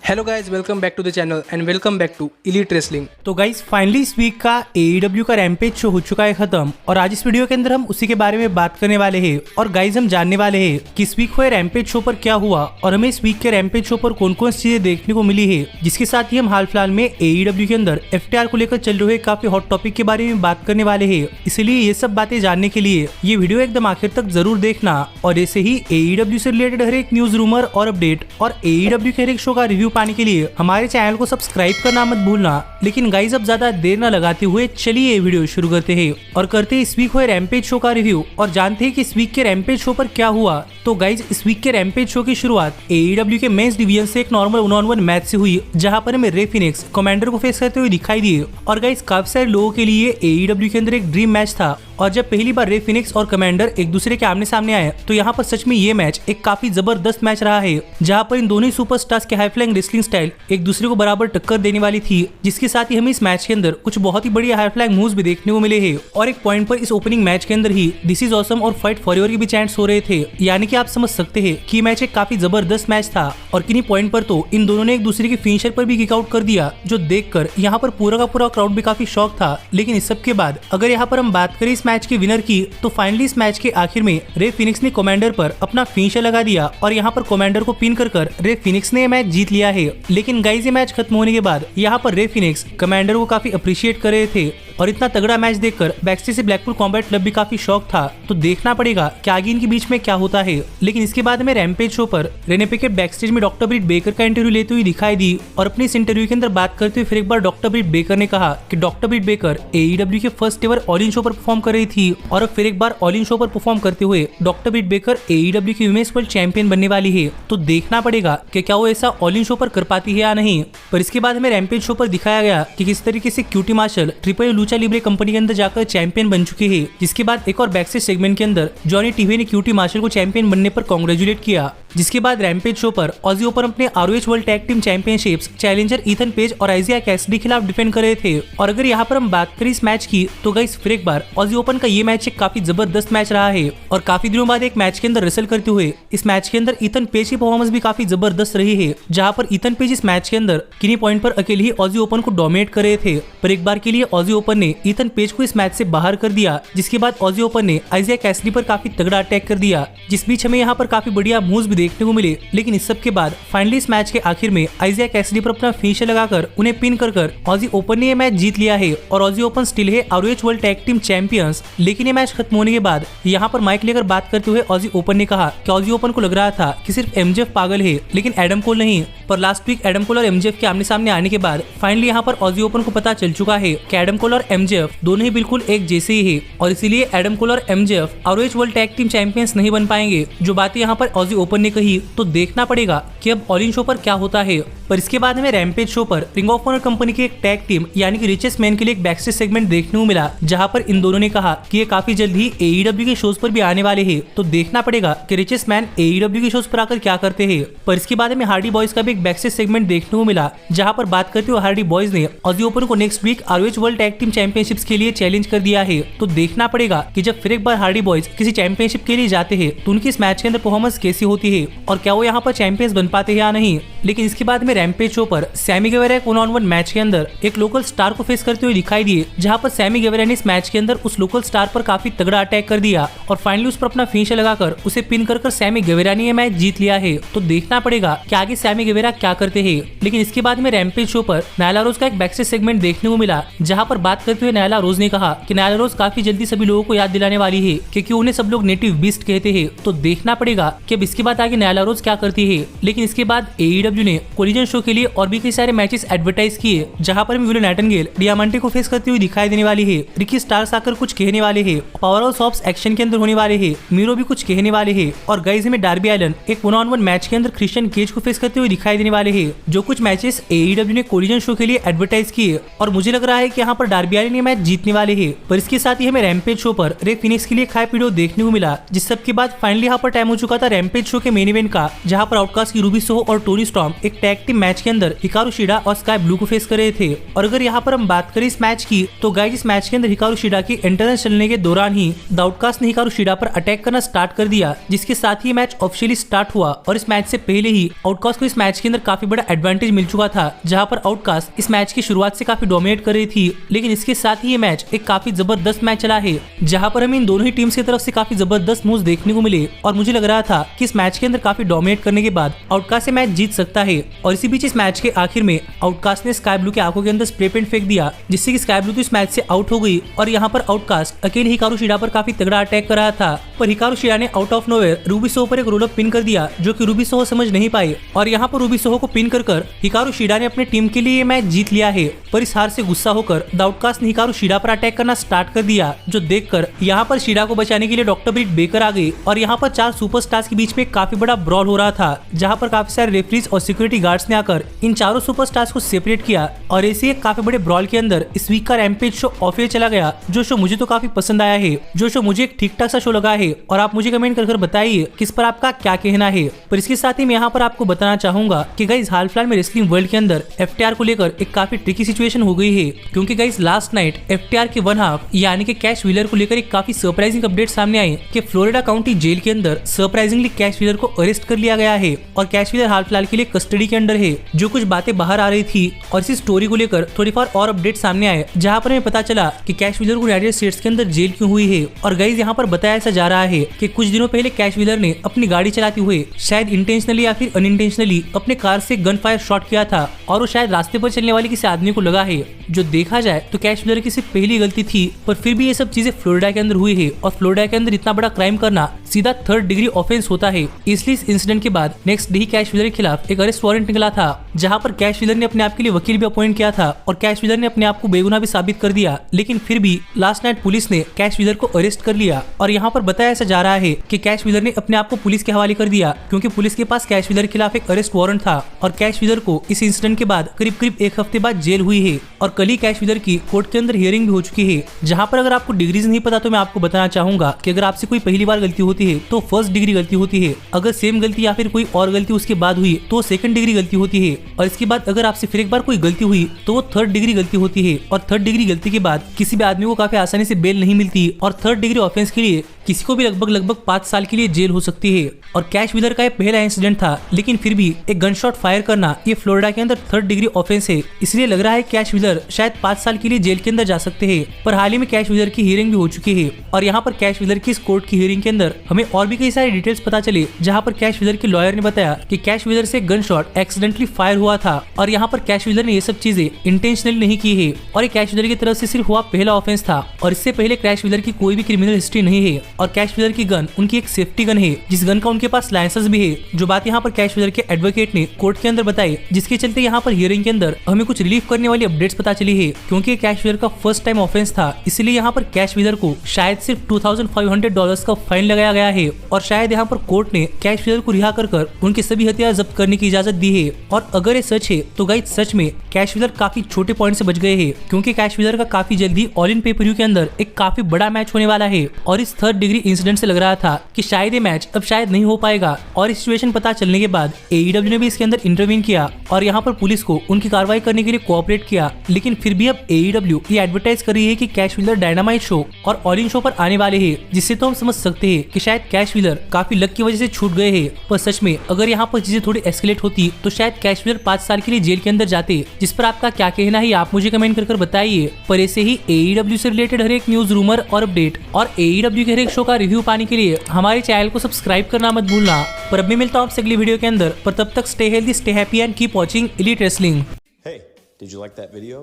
Hello guys, welcome back to the channel and welcome back to elite wrestling. तो guys finally इस week का AEW का rampage show हो चुका है खत्म और आज इस वीडियो के अंदर हम उसी के बारे में बात करने वाले हैं। और गाइज हम जानने वाले हैं कि इस वीक हुए रैम्पेज शो पर क्या हुआ और हमें इस वीक के रैम्पेज शो पर कौन कौन सी चीजें देखने को मिली है। जिसके साथ ही हम हाल फिलहाल में AEW के अंदर FTR को लेकर चल रहे काफी हॉट टॉपिक के बारे में बात करने वाले हैं। इसलिए ये सब बातें जानने के लिए ये वीडियो एकदम आखिर तक जरूर देखना। और ऐसे ही AEW से रिलेटेड हर एक न्यूज, रूमर और अपडेट और AEW के हर एक शो का रिव्यू पाने के लिए हमारे चैनल को सब्सक्राइब करना मत भूलना। लेकिन गाइज अब ज्यादा देर न लगाते हुए चलिए ये वीडियो शुरू करते हैं और करते हैं इस वीक हुए रैम्पेज शो का रिव्यू और जानते हैं कि इस वीक के रैम्पेज शो पर क्या हुआ। तो गाइज इस वीक के रैम्पेज शो की शुरुआत AEW के मेंस डिवीजन से एक नॉर्मल 1-on-1 मैच से हुई, जहां पर हमें रे फिनिक्स कमांडर को फेस करते हुए दिखाई दिए। और गाइज काफी सारे लोगों के लिए AEW के अंदर एक ड्रीम मैच था और जब पहली बार रे फिनिक्स और कमांडर एक दूसरे के आमने सामने आए तो यहाँ पर सच में ये मैच एक काफी जबरदस्त मैच रहा है, जहाँ पर इन दोनों सुपरस्टार्स के हाई फ्लाइंग रेसलिंग स्टाइल एक दूसरे को बराबर टक्कर देने वाली थी। जिसके साथ ही हमें इस मैच के अंदर कुछ बहुत ही बढ़िया हाई फ्लाइंग मूव्स भी देखने को मिले हैं। और एक पॉइंट पर इस ओपनिंग मैच के अंदर ही दिस इज ऑसम और फाइट फॉरएवर के भी चैंट्स हो रहे थे, यानी कि आप समझ सकते हैं कि मैच एक काफी जबरदस्त मैच था। और किन्हीं पॉइंट पर तो इन दोनों ने एक दूसरे के फिनिशर पर भी किक आउट कर दिया, जो देखकर यहाँ पर पूरा का पूरा क्राउड भी काफी शॉक था। लेकिन इस सब के बाद अगर यहाँ पर हम बात करें इस मैच के विनर की, तो फाइनली इस मैच के आखिर में रे फिनिक्स ने कमांडर पर अपना फिनिशर लगा दिया और यहाँ पर कमांडर को पिन कर रे फिनिक्स ने मैच जीत लिया है। लेकिन गाइस ये मैच खत्म होने के बाद यहाँ पर रे फिनिक्स कमांडर को काफी अप्रिशिएट कर रहे थे और इतना तगड़ा मैच देखकर बैकस्टेज से ब्लैकपुल कॉम्बैट क्लब भी काफी शॉक था। तो देखना पड़ेगा कि आगे इनके बीच में क्या होता है। लेकिन इसके बाद में रैम्पेज शो पर रेने पिकेट बैकस्टेज में डॉक्टर ब्रिट बेकर का इंटरव्यू लेते हुए दिखाई दी और अपने इस इंटरव्यू के अंदर बात करते हुए फिर एक बार डॉक्टर ब्रिट बेकर ने कहा कि डॉक्टर ब्रिट बेकर AEW के first ever all in show पर परफॉर्म कर रही थी और अब फिर एक बार ऑल इन शो पर परफॉर्म करते हुए डॉक्टर ब्रिट बेकर AEW की वुमेन्स वर्ल्ड चैंपियन बनने वाली है। तो देखना पड़ेगा कि क्या वो ऐसा ऑल इन शो पर कर पाती है या नहीं। पर इसके बाद हमें रैम्पेज शो पर दिखाया गया कि किस तरीके से QT Marshall triple lucha libre company के अंदर जाकर चैंपियन बन चुकी है। जिसके बाद एक और बैकस्टेज सेगमेंट के अंदर जॉनी टीवी ने क्यूटी मार्शल को चैंपियन बनने पर कांग्रेचुलेट किया। जिसके बाद रैम्पेज शो पर ऑजी ओपन अपने ROH world tag team championships challenger Ethan page और आइजिया कैसिडी खिलाफ डिफेंड कर रहे थे। और अगर यहाँ पर हम बात करें इस मैच की, तो गाइस फिर एक बार ऑजी ओपन का ये मैच एक काफी जबरदस्त मैच रहा है और काफी दिनों बाद एक मैच के अंदर रेसल करते हुए इस मैच के अंदर ईथन पेज की परफॉर्मेंस भी काफी जबरदस्त रही है, जहाँ पर ईथन पेज इस मैच के अंदर किन्हीं पॉइंट पर अकेले ही ऑजी ओपन को डोमिनेट कर रहे थे। पर एक बार के लिए ऑजी ओपन ने ईथन पेज को इस मैच से बाहर कर दिया, जिसके बाद ऑजी ओपन ने आइजिया कैसिडी पर काफी तगड़ा अटैक कर दिया, जिस बीच हमें यहाँ पर काफी बढ़िया मूव्स भी देखने को मिले। लेकिन इस सब के बाद फाइनली इस मैच के आखिर में आइजिया कैसिडी पर अपना फिनिशर लगाकर उन्हें पिन कर ऑजी ओपन ने ये मैच जीत लिया है और ऑजी ओपन स्टिल है ROH world tag team champions. लेकिन ये मैच खत्म होने के बाद यहाँ पर माइक लेकर बात करते हुए ऑजी ओपन ने कहा कि ऑजी ओपन को लग रहा था कि सिर्फ MJF पागल है लेकिन एडम कोल नहीं। पर लास्ट वीक एडम कोल और MJF के आमने सामने आने के बाद फाइनली यहाँ पर ऑजी ओपन को पता चल चुका है कि एडम कोल और MJF दोनों ही बिल्कुल एक जैसे ही है और इसीलिए एडम कोल और MJF ROH world tag team champions नहीं बन पाएंगे। जो बातें यहाँ पर ऑजी ओपन ने कही, तो देखना पड़ेगा कि अब ऑल इन शो पर क्या होता है। पर इसके बाद हमें रैम्पेज शो पर रिंग ऑफ ऑनर कंपनी की एक टैग टीम यानी कि रिचेस्ट मैन के लिए एक बैकस्टेज सेगमेंट देखने को मिला, जहां पर इन दोनों ने कहा कि ये काफी जल्द ही AEW के शोज पर भी आने वाले हैं। तो देखना पड़ेगा कि रिचेस्ट मैन AEW के शोज पर आकर क्या करते हैं। पर इसके बाद हमें हार्डी बॉयज का भी एक बैकस्टेज सेगमेंट देखने को मिला, जहां पर बात करते हुए हार्डी बॉयज ने ऑजी ओपन को next week ROH world tag team championships के लिए चैलेंज कर दिया है। तो देखना पड़ेगा कि जब फिर एक बार हार्डी बॉयज किसी चैंपियनशिप के लिए जाते हैं तो उनकी इस मैच के अंदर परफॉर्मेंस कैसी होती है और क्या वो यहाँ पर चैंपियंस बन पाते हैं या नहीं। लेकिन इसके बाद में रैम्पेज शो पर सैमी गेवेरा एक 1-on-1 मैच के अंदर एक लोकल स्टार को फेस करते हुए दिखाई दिए, जहां पर सैमी गेवेरा ने इस मैच के अंदर उस लोकल स्टार पर काफी तगड़ा अटैक कर दिया और फाइनली उस पर अपना फिनिशर लगाकर उसे पिन कर सैमी गेवेरा ने ये मैच जीत लिया है। तो देखना पड़ेगा कि आगे सैमी गेवेरा क्या करते हैं। लेकिन इसके बाद में रैम्पेज शो पर नायला रोज का एक बैकस्टेज सेगमेंट देखने को मिला, जहां पर बात करते हुए नायला रोज ने कहा कि नायला रोज काफी जल्दी सभी लोगों को याद दिलाने वाली है क्योंकि उन्हें सब लोग नेटिव बीस्ट कहते हैं। तो देखना पड़ेगा कि अब इसके बाद आगे नायला रोज क्या करती है। लेकिन इसके बाद AEW ने कोलिजन शो के लिए और भी कई सारे मैचेस एडवर्टाइज किए, जहां पर विलो नाइटिंगेल डियामांटे को फेस करती हुई दिखाई देने वाली है, रिकी स्टार्स आकर कुछ कहने वाले हैं, पावर हाउस ऑफ एक्शन के अंदर होने वाले हैं, मीरो भी कुछ कहने वाले हैं और गाइस में डार्बी आइलैंड एक 1-on-1 मैच के अंदर क्रिश्चियन केज को फेस करते हुए दिखाई देने वाले हैं। जो कुछ मैचेस AEW ने कोलिजन शो के लिए एडवर्टाइज किए और मुझे लग रहा है कि यहाँ पर डार्बी RBI ने मैच जीतने वाले हैं। पर इसके साथ ही हमें रैम्पेज शो पर रे फिनिक्स के लिए एक हाइप वीडियो देखने को मिला, जिस सब के बाद फाइनली यहाँ पर टाइम हो चुका था रैम्पेज शो के मेन इवेंट का, जहाँ पर आउटकास्ट की रूबी सोहो और टोनी स्टॉर्म एक टैग टीम मैच के अंदर हिकारू शिडा और स्काई ब्लू को फेस कर रहे थे। और अगर यहाँ पर हम बात करें इस मैच की, तो गाइस इस मैच के अंदर हिकारू शिडा की एंट्रेंस चलने के दौरान ही द आउटकास्ट ने हिकारू शिडा पर अटैक करना स्टार्ट कर दिया, जिसके साथ ही मैच ऑफिशियली स्टार्ट हुआ। और इस मैच से पहले ही आउटकास्ट को इस मैच के अंदर काफी बड़ा एडवांटेज मिल चुका था, जहां पर आउटकास्ट इस मैच की शुरुआत से काफी डोमिनेट कर रही थी। लेकिन इसके साथ ही ये मैच एक काफी जबरदस्त मैच चला है, जहां पर हमें इन दोनों ही टीम्स की तरफ से काफी जबरदस्त मूव्स देखने को मिले। और मुझे लग रहा था कि इस मैच के अंदर काफी डोमिनेट करने के बाद आउटकास्ट ये मैच जीत सकता है। और इसी बीच इस मैच के आखिर में आउटकास्ट ने स्काई ब्लू की आंखों के अंदर स्प्रे पेंट फेंक दिया, जिससे कि स्काई ब्लू तो इस मैच से आउट हो गई। और यहाँ पर आउटकास्ट अकेले हिकारू शिडा पर काफी तगड़ा अटैक कर रहा था, पर हिकारू शिडा ने out of nowhere Ruby Soho पर एक रोल अप पिन कर दिया, जो कि रूबी सोहो समझ नहीं पाई। और यहाँ पर रूबी सोहो को पिन कर हिकारू शिडा ने अपने टीम के लिए ये मैच जीत लिया है। पर इस हार से गुस्सा होकर द आउटकास्ट ने हिकारू शिडा पर अटैक करना स्टार्ट कर दिया, जो देखकर यहाँ पर शिडा को बचाने के लिए डॉक्टर ब्रिट बेकर आ गई। और यहाँ पर 4 सुपरस्टार्स के बीच में काफी बड़ा ब्रॉल हो रहा था, जहाँ पर काफी सारे रेफरीज और सिक्योरिटी गार्ड्स ने आकर इन चारों सुपरस्टार्स को सेपरेट किया। और ऐसे एक काफी बड़े ब्रॉल के अंदर इस वीक का रैम्पेज शो ऑफ एयर चला गया, जो शो मुझे तो काफी पसंद आया है, जो शो मुझे एक ठीक ठाक सा शो लगा है। और आप मुझे कमेंट कर बताइए किस पर आपका क्या कहना है। पर इसके साथ ही मैं यहाँ पर आपको बताना चाहूंगा कि गाइस हाल फिलहाल में रेसलिंग वर्ल्ड के अंदर FTR को लेकर एक काफी ट्रिकी सिचुएशन हो गई है, क्योंकि गाइस लास्ट नाइट FTR के वन हाफ यानी कि कैश व्हीलर को लेकर एक काफी सरप्राइजिंग अपडेट सामने आई कि फ्लोरिडा काउंटी जेल के अंदर सरप्राइजिंगली कैश व्हीलर को अरेस्ट कर लिया गया है। और कैश व्हीलर हाल फिलहाल के लिए कस्टडी के अंदर है। जो कुछ बातें बाहर आ रही थी और इसी स्टोरी को लेकर थोड़ी और अपडेट सामने आए, जहाँ पर हमें पता चला कि कैश व्हीलर को यूनाइटेड स्टेट्स के अंदर जेल क्यों हुई है। और गाइस यहाँ पर बताया ऐसा जा रहा है कि कुछ दिनों पहले कैश व्हीलर ने अपनी गाड़ी चलाते हुए शायद इंटेंशनली या फिर अनइंटेंशनली अपने कार से गन फायर शॉट किया था, और वो शायद रास्ते पर चलने वाले किसी आदमी को लगा है। जो देखा जाए तो कैश व्हीलर की सिर्फ पहली गलती थी, पर फिर भी ये सब चीजें फ्लोरिडा के अंदर हुई है। और फ्लोरिडा के अंदर इतना बड़ा क्राइम करना सीधा 3rd डिग्री ऑफेंस होता है। इसलिए इस इंसिडेंट के बाद नेक्स्ट डे कैश व्हीलर के खिलाफ एक अरेस्ट वारंट निकला था, जहाँ पर कैश व्हीलर ने अपने आप के लिए वकील भी अपॉइंट किया था, और कैश व्हीलर ने अपने आप को बेगुनाह भी साबित कर दिया। लेकिन फिर भी लास्ट नाइट पुलिस ने कैश व्हीलर को अरेस्ट कर लिया। और यहाँ पर बताया ऐसा जा रहा है कि कैश व्हीलर ने अपने आप को पुलिस के हवाले कर दिया, क्योंकि पुलिस के पास कैश व्हीलर के खिलाफ एक अरेस्ट वारंट था। और कैश व्हीलर को इस इंसिडेंट के बाद करीब 1 हफ्ते बाद जेल हुई है। और कल ही कैश व्हीलर की कोर्ट के अंदर हियरिंग भी हो चुकी है, जहाँ पर अगर आपको डिग्रीज नहीं पता तो मैं आपको बताना चाहूंगा कि अगर आपसे कोई पहली बार गलती होती है तो 1st डिग्री गलती होती है। अगर सेम गलती या फिर कोई और गलती उसके बाद हुई तो 2nd डिग्री गलती होती है। और इसके बाद अगर आपसे फिर एक बार कोई गलती हुई तो वो 3rd डिग्री गलती होती है। और 3rd डिग्री गलती के बाद किसी भी आदमी को काफी आसानी से बेल नहीं मिलती, और 3rd डिग्री ऑफेंस के लिए किसी को भी लगभग 5 साल के लिए जेल हो सकती है। और कैश व्हीलर का ये पहला इंसिडेंट था, लेकिन फिर भी एक गन शॉट फायर करना ये फ्लोरिडा के अंदर 3rd डिग्री ऑफेंस है। इसलिए लग रहा है कैश व्हीलर शायद 5 साल के लिए जेल के अंदर जा सकते हैं। पर हाल ही में कैश व्हीलर की हियरिंग भी हो चुकी है, और यहाँ पर कैश व्हीलर की इस कोर्ट की हियरिंग के अंदर हमें और भी कई सारी डिटेल्स पता चले, जहाँ पर कैश व्हीलर के लॉयर ने बताया कि कैश व्हीलर से गन शॉट एक्सीडेंटली फायर हुआ था। और यहाँ पर कैश व्हीलर ने ये सब चीजें इंटेंशनली नहीं की है, और ये कैश व्हीलर की तरफ से सिर्फ हुआ पहला ऑफेंस था। और इससे पहले कैश व्हीलर की कोई भी क्रिमिनल हिस्ट्री नहीं है। और कैश व्हीलर की गन उनकी एक सेफ्टी गन है, जिस गन का उनके पास लाइसेंस भी है, जो बात यहाँ पर कैश व्हीलर के एडवोकेट ने कोर्ट के अंदर बताई, जिसके चलते यहाँ पर हियरिंग के अंदर हमें कुछ रिलीफ करने वाली अपडेट्स पता चली है। क्योंकि कैश व्हीलर का फर्स्ट टाइम ऑफेंस था, इसलिए यहाँ पर कैश व्हीलर को शायद सिर्फ $2,500 का फाइन लगाया गया है। और शायद यहाँ पर कोर्ट ने कैश व्हीलर को रिहा कर उनके सभी हथियार जब्त करने की इजाजत दी है। और अगर ये सच है तो गाइस सच में कैश व्हीलर काफी छोटे पॉइंट से बच गए हैं, क्योंकि कैश व्हीलर का काफी जल्दी ऑल इन पे-पर-व्यू के अंदर एक काफी बड़ा मैच होने वाला है। और इस 3rd डिग्री इंसिडेंट से लग रहा था कि शायद ये मैच अब शायद नहीं हो पाएगा। और इस सिचुएशन पता चलने के बाद AEW ने भी इसके अंदर इंटरवीन किया और यहाँ पर पुलिस को उनकी कार्रवाई करने के लिए कोऑपरेट किया। लेकिन फिर भी अब AEW ये एडवर्टाइज कर रही है कि कैश व्हीलर डायनामाइट शो और ऑल इन शो पर आने वाले हैं, जिससे तो हम समझ सकते हैं कि शायद कैश व्हीलर काफी लक की वजह से छूट गए हैं। पर सच में अगर यहाँ पर चीजें थोड़ी एस्केलेट होती तो शायद कैश व्हीलर 5 साल के लिए जेल के अंदर जाते। जिस पर आपका क्या कहना है आप मुझे कमेंट कर बताइए। पर ऐसे ही AEW से रिलेटेड हर एक न्यूज, रूमर और अपडेट और AEW के हर एक शो का रिव्यू पाने के लिए हमारे चैनल को सब्सक्राइब करना मत भूलना। पर अब मैं मिलता हूँ आपसे अगली वीडियो के अंदर, पर तब तक stay healthy, stay happy and keep watching elite wrestling. Hey, did you like that video?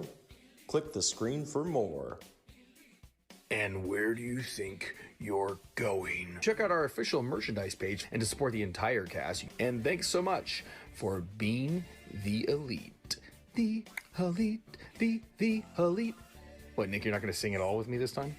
Click the screen for more. And where do you think you're going? Check out our official merchandise page and to support the entire cast. And thanks so much for being the elite. The elite, the elite. What, Nick, you're not going to sing it all with me this time?